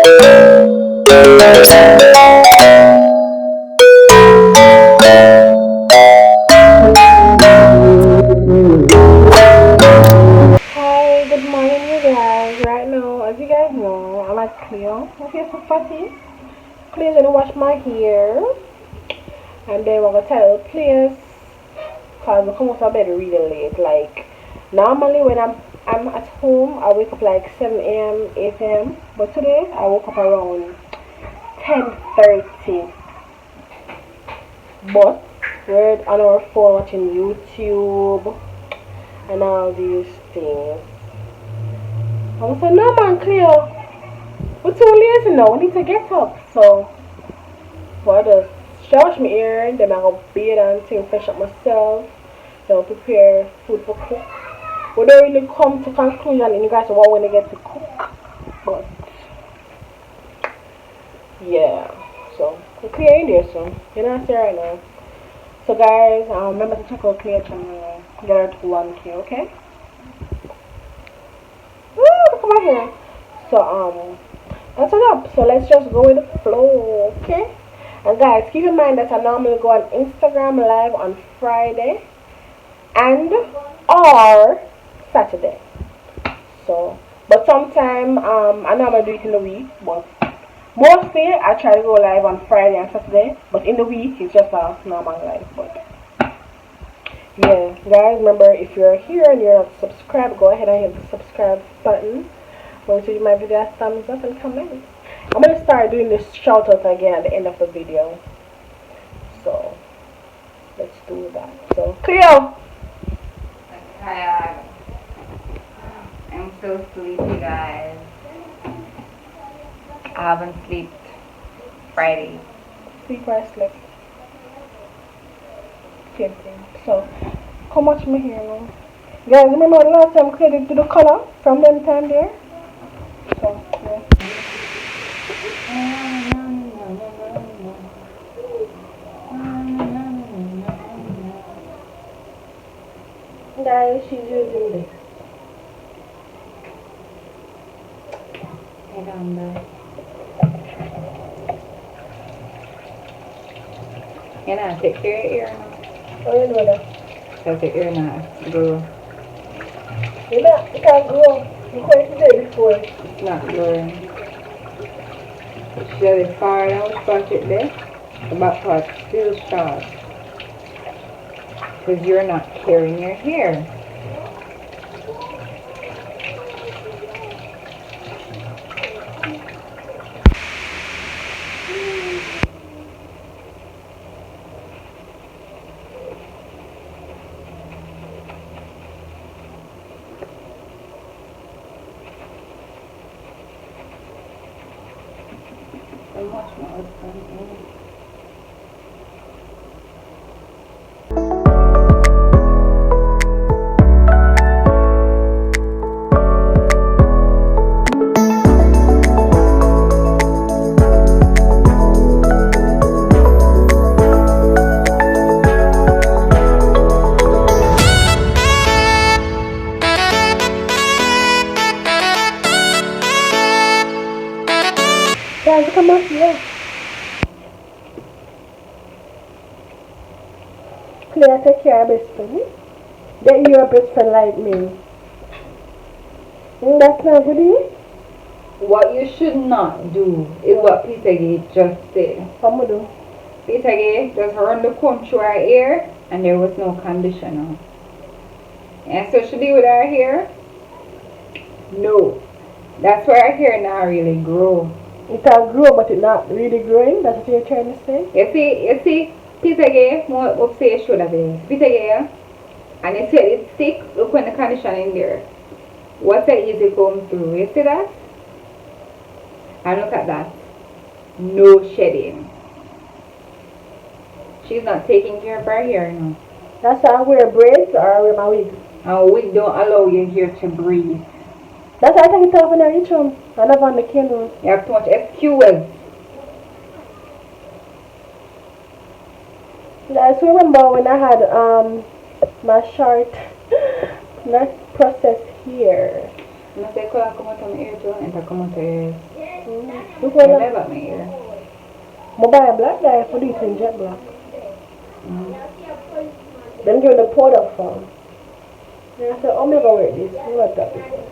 Hi, good morning, you guys. Right now, as you guys know, I'm at Cleo. My face is fatty. Cleo's gonna wash my hair, and then we're gonna tell the place because we come off of bed really late. Like normally when I'm at home, I wake up like 7 a.m., 8 a.m. But today I woke up around 10:30. But we're on our phone watching YouTube and all these things. I'm saying, no man, Cleo. We're too lazy now. We need to get up. So, what does she wash my hair, then I go bathe and thing, fresh up myself, then I'll prepare food for cook. We don't really come to conclusion in regards to what we're gonna get to cook. But yeah. So we're clear in there soon. You know what I'm saying right now. So guys, remember to check out Clear channel. Get her to 1K, okay? Woo, look at my hair. So that's it up. So let's just go with the flow, okay? And guys, keep in mind that I normally go on Instagram live on Friday and or Saturday. So, but sometime I normally do it in the week, but mostly I try to go live on Friday and Saturday. But in the week it's just a normal live. But yeah, guys, remember if you're here and you're not subscribed, go ahead and hit the subscribe button. Go to my video a thumbs up and comment. I'm gonna start doing this shout out again at the end of the video. So let's do that. So Cleo! I'm tired. I'm so sleepy, guys. I haven't slept Friday. Sleep or slept. Same thing. So come watch me here now. Guys, remember the last time Cleo did the color from them time there? So yeah. Guys, she's using this. I don't know. You know, take care of your ear now. Oh, you know that. Because your ear not grow. You know, it can't grow. You couldn't say it before. It's not growing. It's really far down the part it there. The back part still short. Because you're not carrying your hair. So much more fun. Guys, come on here. Clear, take care of your best friend. That you're a best friend like me. That's not good, eh? What you should not do is what Petagaye just said. What am I do? Petagaye just run the comb through her hair and there was no conditioner. And so she did with her hair? No. That's why her hair not really grow. It can grow, but it's not really growing. That's what you're trying to say? You see, Petagaye, what say should have been? Petagaye, and you said it's thick, look when the conditioner in there. What's a easy comb through? You see that? And look at that. No shedding. She's not taking care of her hair now. That's why I wear braids or I wear my wig. And wig don't allow your hair to breathe. That's why I take it off when I reach home. I never on the candles. You have too much excuse. I still remember when I had my short not processed hair. No sé cuál como tu ear too and como tu Look what Yeah, about me here. I buy a black guy for this in jet black. Then give the powder form. And I said, oh, maybe wear this. You like that before.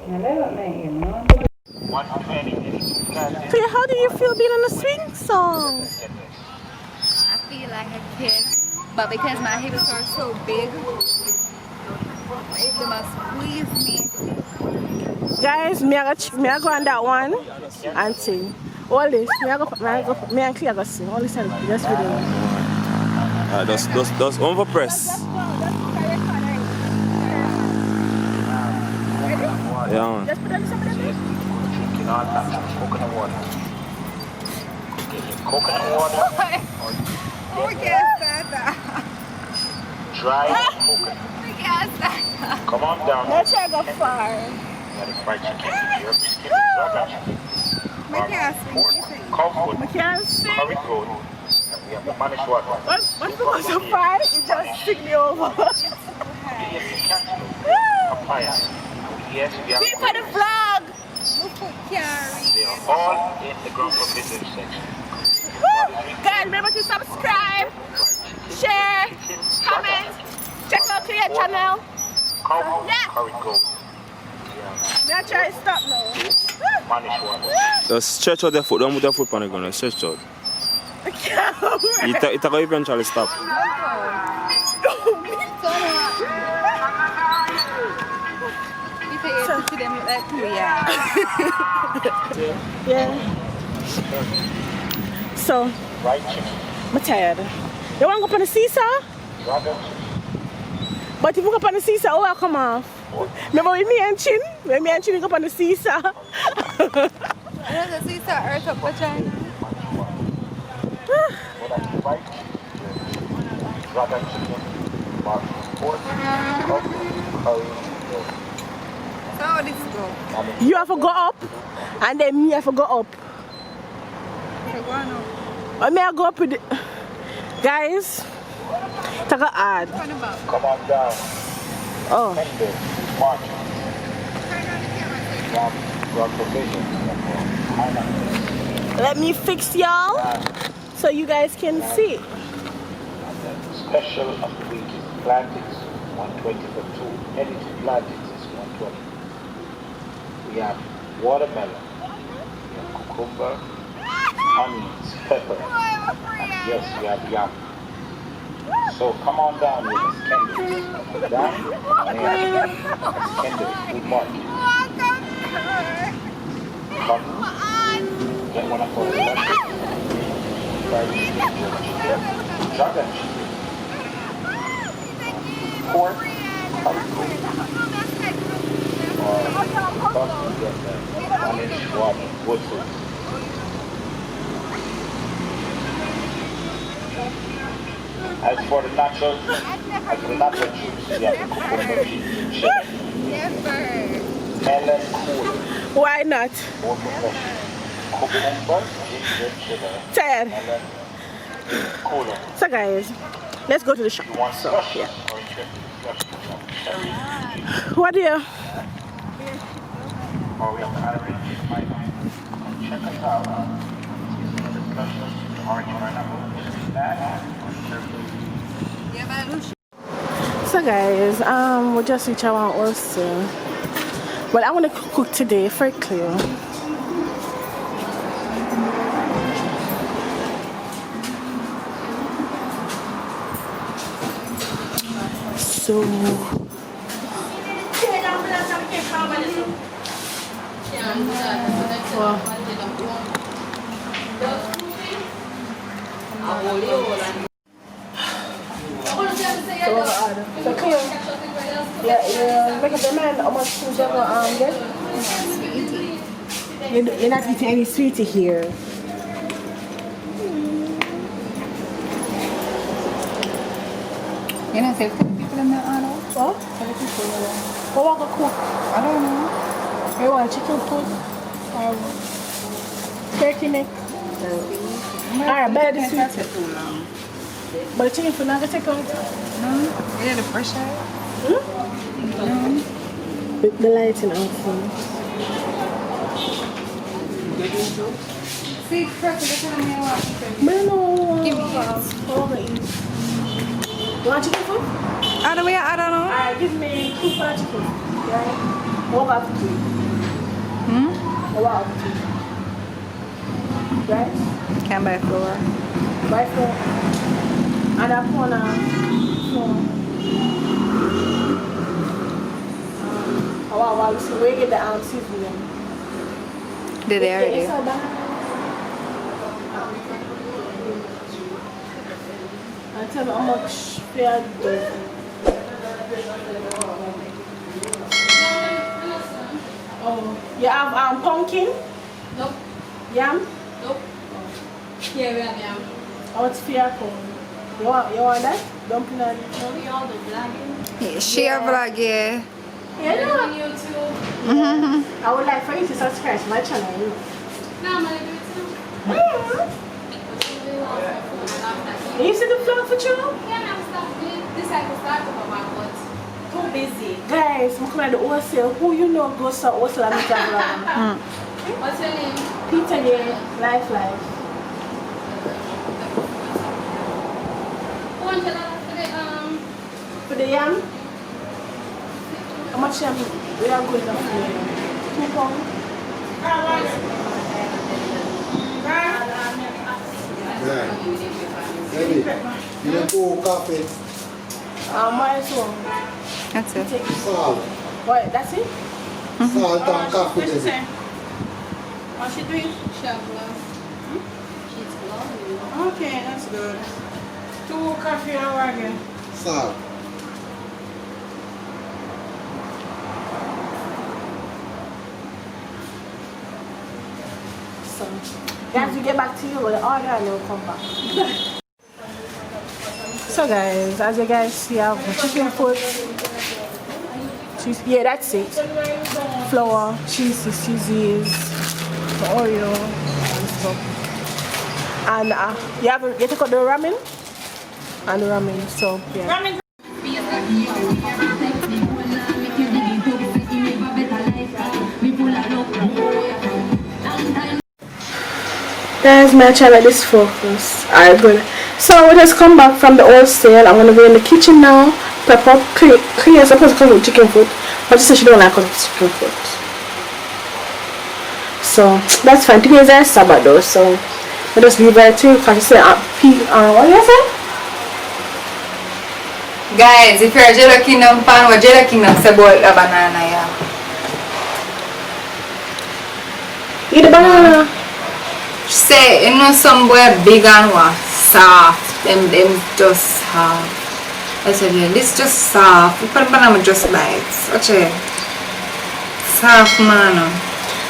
Yeah, about me, you know. 120. So how do you feel being on a swing song? I feel like a kid, but because my hips are so big, if they must squeeze me. Guys, me I go on that one and sing. All this, me and Claire go sing. All this and just video. That's over press. Yeah, man. Just put on some of them. Drinking all types of coconut water. Get your coconut water Oh, we can't stand that. dry coconut. We can't stand that. Come on down. Let's try go far. Got a fried chicken here. Biscuit, dragon chicken. We can't Pork, sing. cow food, I can't sing. curry goat. And we have the Spanish water. What goes so far? It just stick me over. Yes, you can. Papaya. Yes, we have. Keep for the vlog. They are all in the ground for business section. Guys, remember to subscribe, share, comment, check out Clear channel. Cow food, Yeah. curry goat. Yeah, Now try to stop now. Spanish water. Just stretch out the foot. Don't put the foot on the ground. Stretch out. I can't. It will eventually stop. You say you see them look like you, yeah. Yeah. So, Fried chicken, I'm tired. You want to go up on the seesaw? dragon chicken. But if you go up on the seesaw, oh, I'll come off. Remember with me and Chin? When me and Chin go up on the seesaw. I know the sister earth up vagina. Fried chicken, dragon chicken, pork, curry goat. So how this go? You have to go up, and then me have to go up. So go on up. Or me I go up with the... Guys, take a hard. Turn about. Come on down. Oh. Tender, march, Turn on the camera. grab provision, pineapple. Let me fix y'all so you guys can see. Special of the week is plantains, 120 for 2. Edited plantains is 120. We have watermelon, we have cucumber, onions, pepper, and yes, we have yam. So come on down with us, Kendall. Down, and here, that's Kendall, good morning. Come, get one of our lunches. Fried chicken, dragon chicken, pork, curry goat, or come get the Spanish water, wood. As for the natural juice, we have the cucumber juice, melon cooler, Why not? more professional. Cucumber, ginger, sugar, Tired. melon cooler. So guys, let's go to the shop. You want So, slush yeah. or you just cherry, What do you? or we have the orange pineapple. Check us out. The slush, orange pineapple, that, cherry. So guys, we just reached our house soon. Well, I want to cook today for Cleo. So So Cleo, yeah, make up your mind how much food you're gonna get. You're not eating any sweetie here. You know, say 10 people in there, Anna? What? 10 people in there. What want to cook? I don't know. You want chicken food? Or turkey neck? Alright, better the That's sweet. too long. But the chicken food not gonna take out. No? You need the fresh air? The lighting out for See, first, that's what I want. No. Give me it. You want chicken food? I don't know. Alright, give me 2 for chicken. Right? What about 3? What about 3? Right? Can't buy flour. Buy 4. And I want 4. Wow, so where you get the seasoning? Did they already? It's so bad. And tell me how much fair do. Oh, you have pumpkin? Nope. Yam? Nope. Yeah, we have yam. How much fair corn? You want that? Dumpling and No, we all do vlogging. She a vlog, yeah. yeah, no. On YouTube. I would like for you to subscribe to my channel. No, I'm gonna do it too. You see the vlog for you? Yeah, I'm stuck. This I can start up my butt. Too busy. Guys, I'm coming at the wholesale. Who you know goes to wholesale and make a vlog? What's your name? Petagaye, life. $100 For the yam? How much yam we are going to for? 2 pounds? Baby, you don't go coffee. Might as well. That's it. Take it. Salt. What, that's it? Salt and coffee. What's she Baby. say? What's she doing? She have gloves. She's glowing. Okay, that's good. 2 coffee hour again. Salt. So, guys, we get back to you with the order and we'll come back. So guys, as you guys see, I have the chicken foot. Cheese, yeah, that's it. Flour, cheeses, the oil and stuff. And you take out the ramen and the ramen. So yeah. Guys, my channel is focused. Alright, good. So we just come back from the old sale. I'm gonna go in the kitchen now. Prep up. Clear. Supposed to come with chicken foot, but she said she don't like chicken foot. So that's fine. Today is a Sabbath though, so I just leave it too. Cause she said, what do you say? Guys, if you're a Jello Kingdom fan, what Jello Kingdom say about a banana, yeah? Eat the banana. Say, you know, some boy big and what? Soft. Them just soft. I said, yeah, this just soft. You put banana just bites. Okay. Soft, man.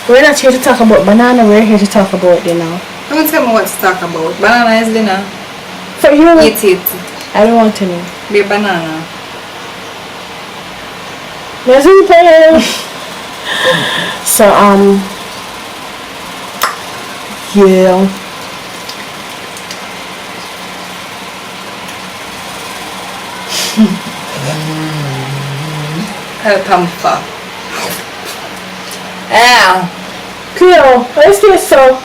We're not here to talk about banana, we're here to talk about dinner. Don't tell me what to talk about. Banana is dinner. For you, Eat it. I don't want to know. Be banana. There's a player. So, yeah. Pampa. Yeah. Cleo, let's do so.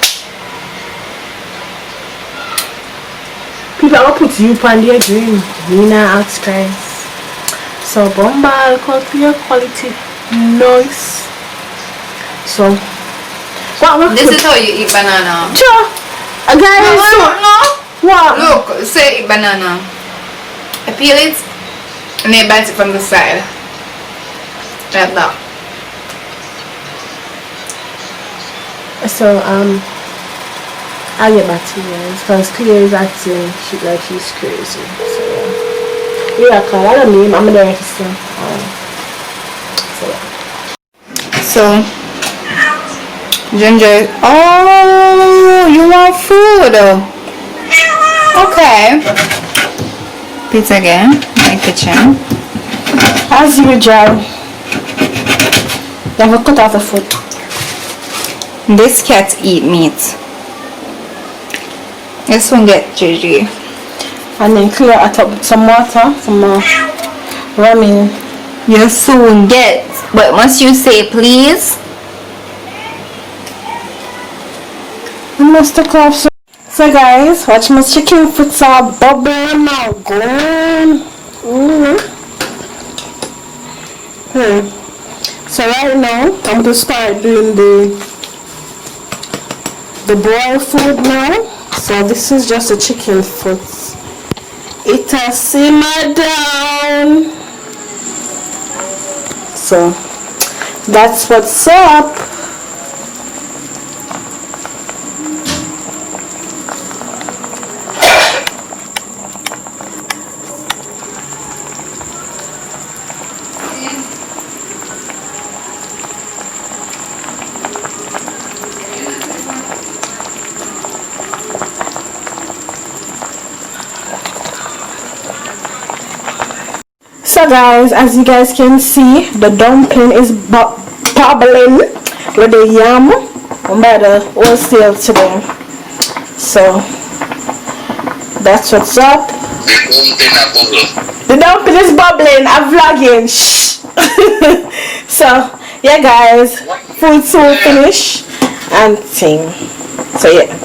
People will put you on their dream. Nina asked Christ. So Bombal called clear quality noise. So This is how you eat banana. sure. A guy No, is so no. what? Look, say eat banana. I peel it and then bite it from the side. Like that. So I'll get back to you guys because Cleo is acting like she's crazy. So yeah, call I don't name. I'm the register. So Ginger, oh, you want food? Okay. Pizza again, my kitchen. As usual, they have cut off the foot. This cat eat meat. This one get Gigi. And then clear it up with some water, some ramen. You soon get, but must you say please? must have coughed. So guys, watch my chicken foot are bubbling now. Go. So right now, I'm going to start doing the boiled food now. So this is just a chicken foot. It has simmered down. So that's what's up. So guys, as you guys can see, the dumpling is bubbling with the yam. I'm by the wholesale today. So that's what's up. The dumpling is bubbling. I'm vlogging. Shh. So yeah guys, food soon finish and thing. So yeah.